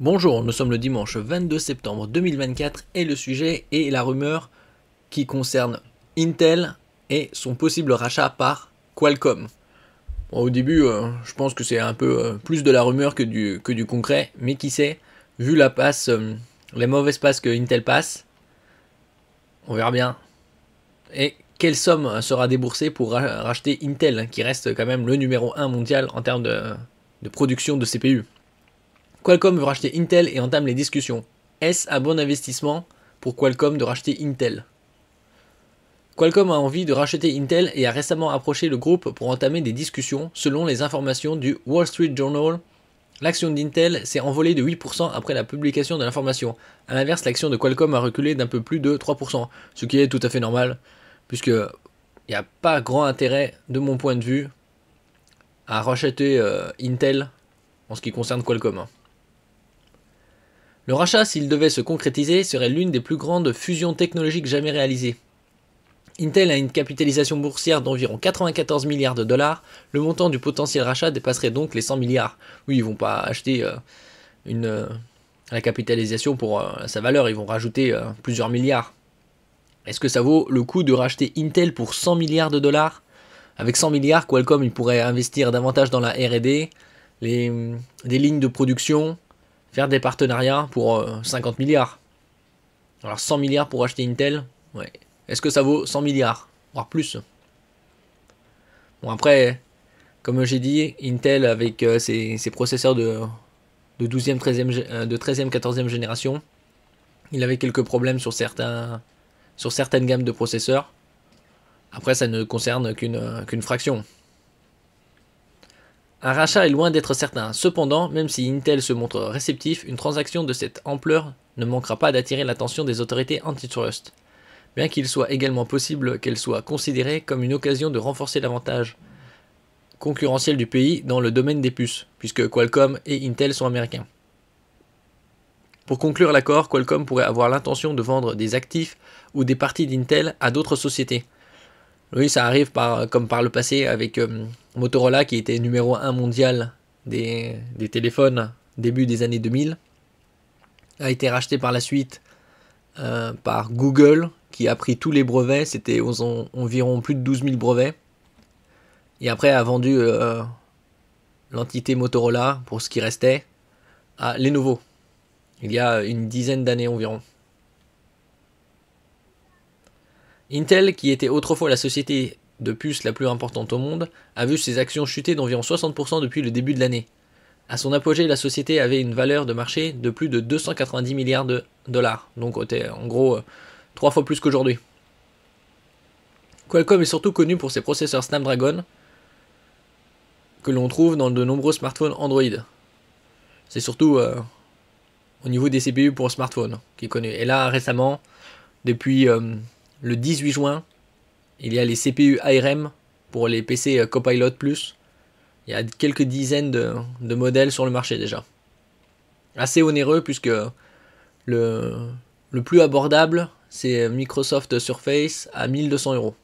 Bonjour, nous sommes le dimanche 22 septembre 2024 et le sujet est la rumeur qui concerne Intel et son possible rachat par Qualcomm. Bon, au début, je pense que c'est un peu plus de la rumeur que du concret, mais qui sait, vu les mauvaises passes que Intel passe, on verra bien. Et quelle somme sera déboursée pour racheter Intel, qui reste quand même le numéro 1 mondial en termes de production de CPU. Qualcomm veut racheter Intel et entame les discussions. Est-ce un bon investissement pour Qualcomm de racheter Intel? Qualcomm a envie de racheter Intel et a récemment approché le groupe pour entamer des discussions. Selon les informations du Wall Street Journal, l'action d'Intel s'est envolée de 8% après la publication de l'information. A l'inverse, l'action de Qualcomm a reculé d'un peu plus de 3%, ce qui est tout à fait normal, puisque il n'y a pas grand intérêt, de mon point de vue, à racheter Intel en ce qui concerne Qualcomm. Le rachat, s'il devait se concrétiser, serait l'une des plus grandes fusions technologiques jamais réalisées. Intel a une capitalisation boursière d'environ 94 milliards de dollars, le montant du potentiel rachat dépasserait donc les 100 milliards. Oui, ils vont pas acheter la capitalisation pour sa valeur, ils vont rajouter plusieurs milliards. Est-ce que ça vaut le coup de racheter Intel pour 100 milliards de dollars? Avec 100 milliards, Qualcomm il pourrait investir davantage dans la R&D, des lignes de production, faire des partenariats pour 50 milliards. Alors 100 milliards pour acheter Intel, ouais. Est-ce que ça vaut 100 milliards, voire plus? Bon après, comme j'ai dit, Intel avec ses processeurs de 12e, 13e, de 13e, 14e génération, il avait quelques problèmes sur certaines gammes de processeurs. Après ça ne concerne qu'une fraction. Un rachat est loin d'être certain. Cependant, même si Intel se montre réceptif, une transaction de cette ampleur ne manquera pas d'attirer l'attention des autorités antitrust. Bien qu'il soit également possible qu'elle soit considérée comme une occasion de renforcer l'avantage concurrentiel du pays dans le domaine des puces, puisque Qualcomm et Intel sont américains. Pour conclure l'accord, Qualcomm pourrait avoir l'intention de vendre des actifs ou des parties d'Intel à d'autres sociétés. Oui, ça arrive comme par le passé avec Motorola qui était numéro 1 mondial des téléphones début des années 2000. A été racheté par la suite par Google qui a pris tous les brevets, c'était environ plus de 12 000 brevets. Et après a vendu l'entité Motorola pour ce qui restait à Lenovo, il y a une dizaine d'années environ. Intel, qui était autrefois la société de puces la plus importante au monde, a vu ses actions chuter d'environ 60% depuis le début de l'année. À son apogée, la société avait une valeur de marché de plus de 290 milliards de dollars, donc en gros 3 fois plus qu'aujourd'hui. Qualcomm est surtout connu pour ses processeurs Snapdragon, que l'on trouve dans de nombreux smartphones Android. C'est surtout au niveau des CPU pour smartphone qui est connu. Et là, récemment, depuis le 18 juin, il y a les CPU ARM pour les PC Copilot+. Il y a quelques dizaines de modèles sur le marché déjà. Assez onéreux puisque le plus abordable, c'est Microsoft Surface à 1200 €.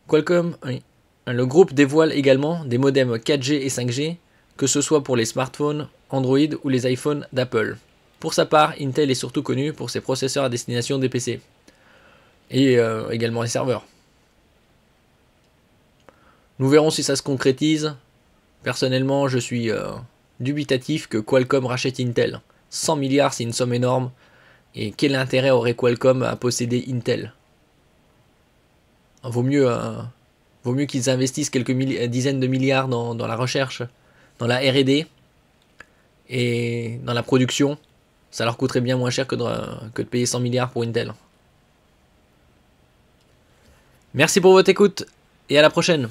Qualcomm, oui. Le groupe dévoile également des modems 4G et 5G, que ce soit pour les smartphones Android ou les iPhones d'Apple. Pour sa part, Intel est surtout connu pour ses processeurs à destination des PC et également les serveurs. Nous verrons si ça se concrétise. Personnellement, je suis dubitatif que Qualcomm rachète Intel. 100 milliards, c'est une somme énorme. Et quel intérêt aurait Qualcomm à posséder Intel? Vaut mieux qu'ils investissent quelques dizaines de milliards dans la recherche, dans la R&D et dans la production. Ça leur coûterait bien moins cher que de payer 100 milliards pour Intel. Merci pour votre écoute et à la prochaine.